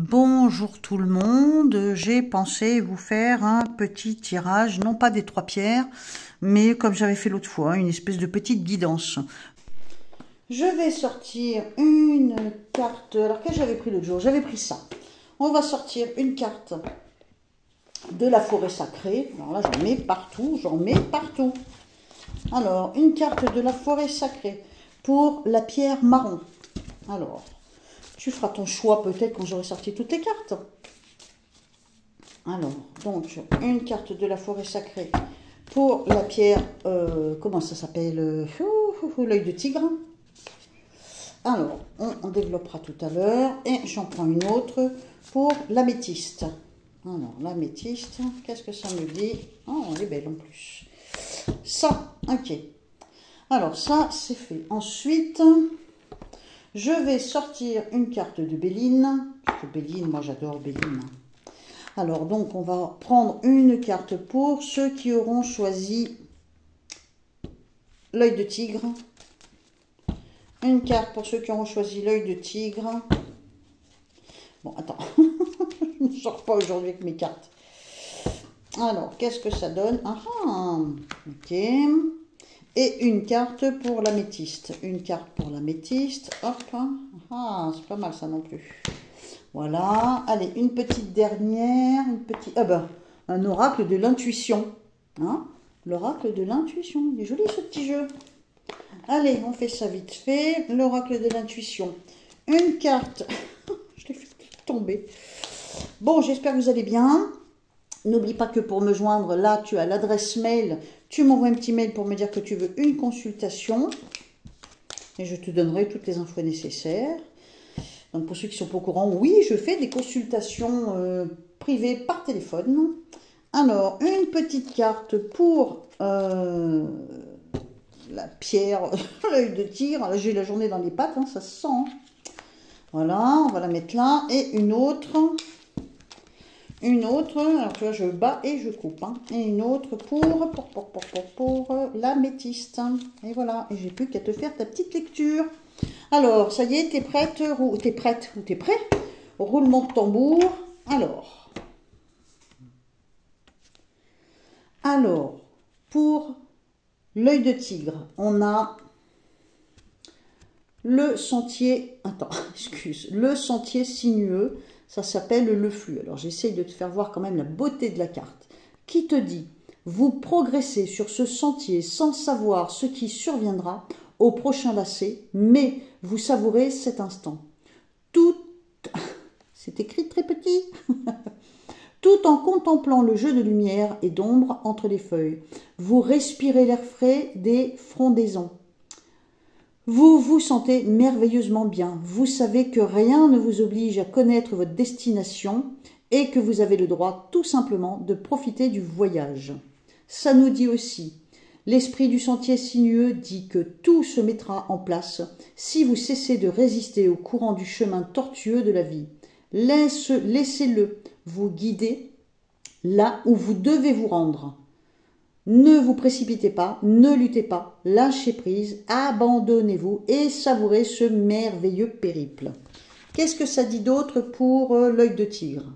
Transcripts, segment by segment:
Bonjour tout le monde, j'ai pensé vous faire un petit tirage, non pas des 3 pierres, mais comme j'avais fait l'autre fois, une espèce de petite guidance. Je vais sortir une carte, alors que j'avais pris l'autre jour, j'avais pris ça. On va sortir une carte de la forêt sacrée, alors là j'en mets partout, Alors, une carte de la forêt sacrée pour la pierre marron. Alors, tu feras ton choix peut-être quand j'aurai sorti toutes les cartes. Alors, donc, une carte de la forêt sacrée pour la pierre, comment ça s'appelle, l'œil de tigre. Alors, on développera tout à l'heure. Et j'en prends une autre pour l'améthyste. Alors, l'améthyste, qu'est-ce que ça me dit? Oh, elle est belle en plus. Ça, ok. Alors, ça, c'est fait. Ensuite, je vais sortir une carte de Béline. Parce que Béline, moi j'adore Béline. Alors, donc, on va prendre une carte pour ceux qui auront choisi l'œil de tigre. Une carte pour ceux qui auront choisi l'œil de tigre. Bon, attends. Je ne sors pas aujourd'hui avec mes cartes. Alors, qu'est-ce que ça donne? Ah, ok. Et une carte pour l'améthyste. Une carte pour l'améthyste. Hop. Ah, c'est pas mal ça non plus. Voilà. Allez, une petite dernière. Ah ben, un oracle de l'intuition. Hein? L'oracle de l'intuition. Il est joli ce petit jeu. Allez, on fait ça vite fait. L'oracle de l'intuition. Une carte. Je l'ai fait tomber. Bon, j'espère que vous allez bien. N'oublie pas que pour me joindre, là, tu as l'adresse mail. Tu m'envoies un petit mail pour me dire que tu veux une consultation. Et je te donnerai toutes les infos nécessaires. Donc, pour ceux qui ne sont pas au courant, oui, je fais des consultations privées par téléphone. Alors, une petite carte pour la pierre, l'œil de tigre. Là, j'ai la journée dans les pattes, hein, ça se sent. Hein. Voilà, on va la mettre là. Et une autre, alors tu vois, je bats et je coupe. Hein. Et une autre pour l'améthyste. Et voilà, et j'ai plus qu'à te faire ta petite lecture. Alors, ça y est, t'es prête, t'es prête ou t'es prêt? Roulement de tambour. Alors, pour l'œil de tigre, on a le sentier, le sentier sinueux. Ça s'appelle le flux. Alors, j'essaye de te faire voir quand même la beauté de la carte. Qui te dit, vous progressez sur ce sentier sans savoir ce qui surviendra au prochain lacet, mais vous savourez cet instant. C'est écrit très petit. Tout en contemplant le jeu de lumière et d'ombre entre les feuilles. Vous respirez l'air frais des frondaisons. Vous vous sentez merveilleusement bien. Vous savez que rien ne vous oblige à connaître votre destination et que vous avez le droit tout simplement de profiter du voyage. Ça nous dit aussi, l'esprit du sentier sinueux dit que tout se mettra en place si vous cessez de résister au courant du chemin tortueux de la vie. Laissez-le vous guider là où vous devez vous rendre. Ne vous précipitez pas, ne luttez pas, lâchez prise, abandonnez-vous et savourez ce merveilleux périple. Qu'est-ce que ça dit d'autre pour l'œil de tigre?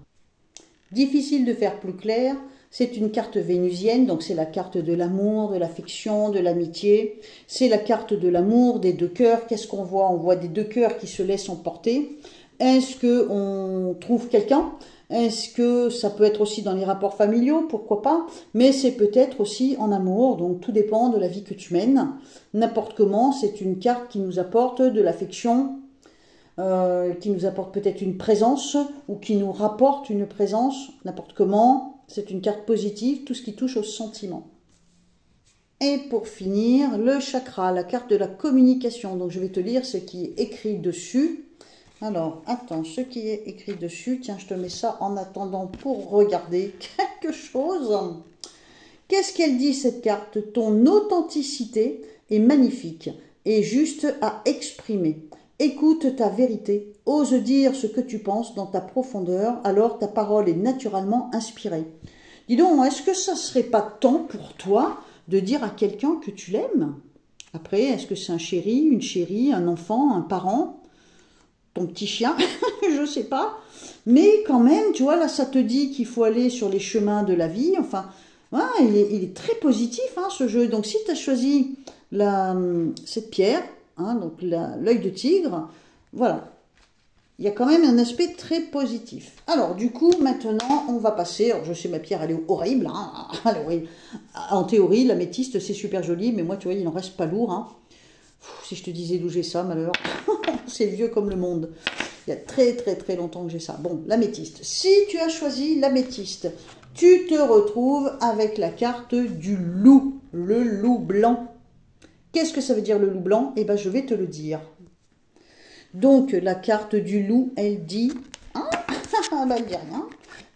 Difficile de faire plus clair, c'est une carte vénusienne, donc c'est la carte de l'amour, de l'affection, de l'amitié. C'est la carte de l'amour, des deux cœurs. Qu'est-ce qu'on voit? On voit des deux cœurs qui se laissent emporter. Est-ce qu'on trouve quelqu'un? Est-ce que ça peut être aussi dans les rapports familiaux? Pourquoi pas? Mais c'est peut-être aussi en amour, donc tout dépend de la vie que tu mènes. N'importe comment, c'est une carte qui nous apporte de l'affection, qui nous apporte peut-être une présence, ou qui nous rapporte une présence. N'importe comment, c'est une carte positive, tout ce qui touche aux sentiments. Et pour finir, le chakra, la carte de la communication. Donc je vais te lire ce qui est écrit dessus. Alors, attends, ce qui est écrit dessus, tiens, je te mets ça en attendant pour regarder quelque chose. Qu'est-ce qu'elle dit, cette carte? Ton authenticité est magnifique et juste à exprimer. Écoute ta vérité, ose dire ce que tu penses dans ta profondeur, alors ta parole est naturellement inspirée. Dis donc, est-ce que ça serait pas temps pour toi de dire à quelqu'un que tu l'aimes? Après, est-ce que c'est un chéri, une chérie, un enfant, un parent? ton petit chien, je sais pas. Mais quand même, tu vois, là, ça te dit qu'il faut aller sur les chemins de la vie. Enfin, ouais, il est très positif, hein, ce jeu. Donc, si tu as choisi cette pierre, hein, donc l'œil de tigre, voilà. Il y a quand même un aspect très positif. Alors, du coup, maintenant, on va passer... Alors, je sais, ma pierre, elle est horrible. Hein, elle est horrible. En théorie, l'améthyste, c'est super joli, mais moi, tu vois, il n'en reste pas lourd. Hein. Si je te disais d'où j'ai ça, malheur, c'est vieux comme le monde. Il y a très, très, très longtemps que j'ai ça. Bon, l'améthyste. Si tu as choisi l'améthyste, tu te retrouves avec la carte du loup, le loup blanc. Qu'est-ce que ça veut dire, le loup blanc? Eh bien, je vais te le dire. Donc, la carte du loup, elle dit... Hein bah, elle dit rien.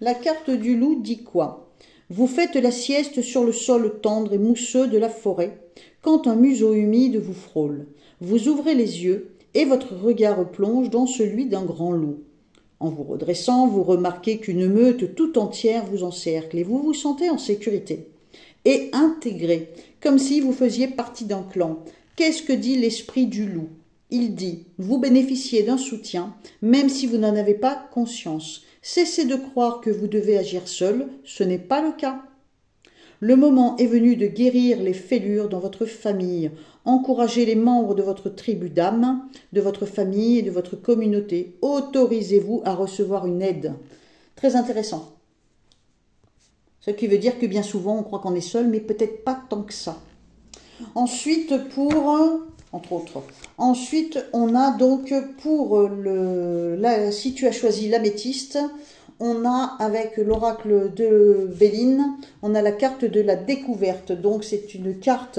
La carte du loup dit quoi? Vous faites la sieste sur le sol tendre et mousseux de la forêt, quand un museau humide vous frôle. Vous ouvrez les yeux, et votre regard plonge dans celui d'un grand loup. En vous redressant, vous remarquez qu'une meute tout entière vous encercle, et vous vous sentez en sécurité. Et intégré, comme si vous faisiez partie d'un clan. Qu'est-ce que dit l'esprit du loup? Il dit, vous bénéficiez d'un soutien, même si vous n'en avez pas conscience. Cessez de croire que vous devez agir seul, ce n'est pas le cas. Le moment est venu de guérir les fêlures dans votre famille. Encouragez les membres de votre tribu d'âme, de votre famille et de votre communauté. Autorisez-vous à recevoir une aide. Très intéressant. Ce qui veut dire que bien souvent, on croit qu'on est seul, mais peut-être pas tant que ça. Ensuite, entre autres. Ensuite, on a donc pour si tu as choisi l'améthyste, on a avec l'oracle de Béline, on a la carte de la découverte. Donc c'est une carte,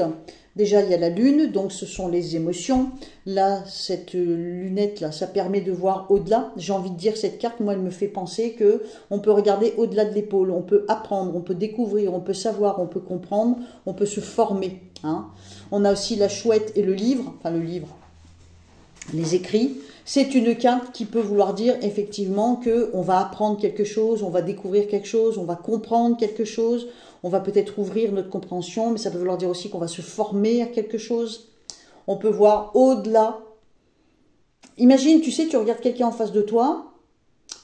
déjà il y a la lune, donc ce sont les émotions. Là, cette lunette là, ça permet de voir au-delà. J'ai envie de dire, cette carte, moi, elle me fait penser que on peut regarder au-delà de l'épaule, on peut apprendre, on peut découvrir, on peut savoir, on peut comprendre, on peut se former. Hein. On a aussi la chouette et le livre, enfin le livre, les écrits. C'est une carte qui peut vouloir dire effectivement qu'on va apprendre quelque chose, on va découvrir quelque chose, on va comprendre quelque chose, on va peut-être ouvrir notre compréhension, mais ça peut vouloir dire aussi qu'on va se former à quelque chose. On peut voir au-delà. Imagine, tu sais, tu regardes quelqu'un en face de toi,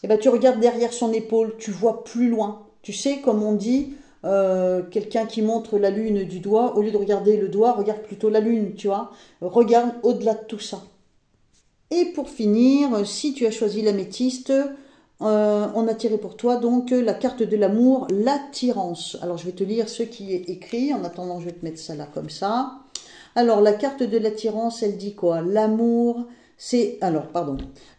et ben tu regardes derrière son épaule, tu vois plus loin. Tu sais, comme on dit, quelqu'un qui montre la lune du doigt, au lieu de regarder le doigt, regarde plutôt la lune, tu vois. Regarde au-delà de tout ça. Et pour finir, si tu as choisi l'améthyste, on a tiré pour toi donc la carte de l'amour, l'attirance. Alors je vais te lire ce qui est écrit, en attendant je vais te mettre ça là comme ça. Alors la carte de l'attirance, elle dit quoi? L'amour,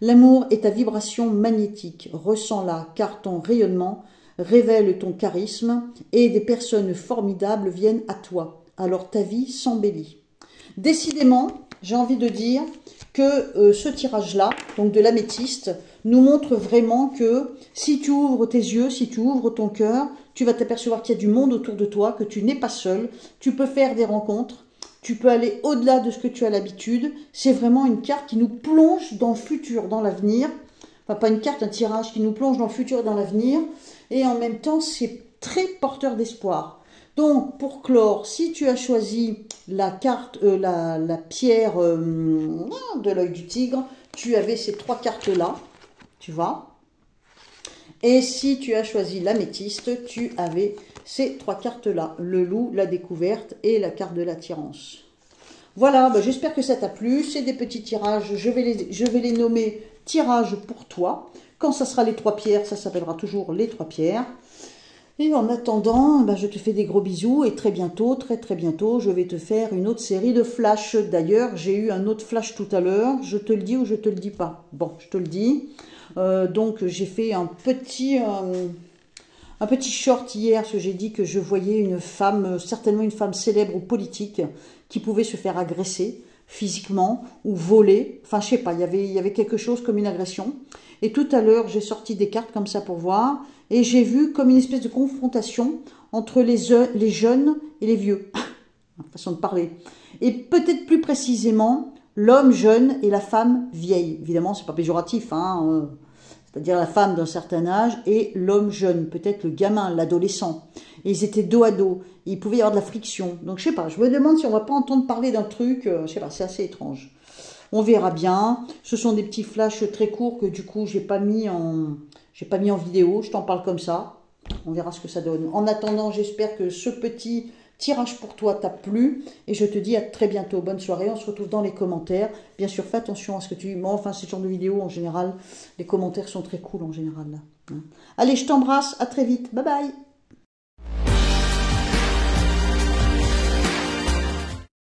l'amour est ta vibration magnétique, ressens-la car ton rayonnement révèle ton charisme et des personnes formidables viennent à toi. Alors ta vie s'embellit. Décidément, j'ai envie de dire que ce tirage-là, donc de l'améthyste, nous montre vraiment que si tu ouvres tes yeux, si tu ouvres ton cœur, tu vas t'apercevoir qu'il y a du monde autour de toi, que tu n'es pas seul, tu peux faire des rencontres, tu peux aller au-delà de ce que tu as l'habitude. C'est vraiment une carte qui nous plonge dans le futur, dans l'avenir. Enfin, pas une carte, un tirage qui nous plonge dans le futur et dans l'avenir. Et en même temps, c'est très porteur d'espoir. Donc, pour clore, si tu as choisi la carte, la pierre de l'œil du tigre, tu avais ces trois cartes-là, tu vois. Et si tu as choisi l'améthyste, tu avais ces trois cartes-là, le loup, la découverte et la carte de l'attirance. Voilà, bah, j'espère que ça t'a plu. C'est des petits tirages, je vais les nommer tirages pour toi. Quand ça sera les trois pierres, ça s'appellera toujours les trois pierres. Et en attendant, bah, je te fais des gros bisous et très bientôt, très bientôt, je vais te faire une autre série de flash. D'ailleurs, j'ai eu un autre flash tout à l'heure. Je te le dis ou je te le dis pas? Bon, je te le dis. Donc, j'ai fait un petit short hier, parce que j'ai dit que je voyais une femme, certainement une femme célèbre ou politique, qui pouvait se faire agresser physiquement ou voler. Enfin, je sais pas, il y avait quelque chose comme une agression. Et tout à l'heure, j'ai sorti des cartes comme ça pour voir. Et j'ai vu comme une espèce de confrontation entre les jeunes et les vieux. Façon de parler. Et peut-être plus précisément, l'homme jeune et la femme vieille. Évidemment, c'est pas péjoratif, hein. C'est-à-dire la femme d'un certain âge et l'homme jeune, peut-être le gamin, l'adolescent. Et ils étaient dos à dos. Et il pouvait y avoir de la friction. Donc, je sais pas, je me demande si on va pas entendre parler d'un truc, je sais pas, c'est assez étrange. On verra bien. Ce sont des petits flashs très courts que du coup, j'ai pas mis en vidéo. Je t'en parle comme ça. On verra ce que ça donne. En attendant, j'espère que ce petit tirage pour toi t'a plu. Et je te dis à très bientôt. Bonne soirée. On se retrouve dans les commentaires. Bien sûr, fais attention à ce que tu dis. Moi, enfin, ce genre de vidéo, en général, les commentaires sont très cool en général. Là. Allez, je t'embrasse. À très vite. Bye bye.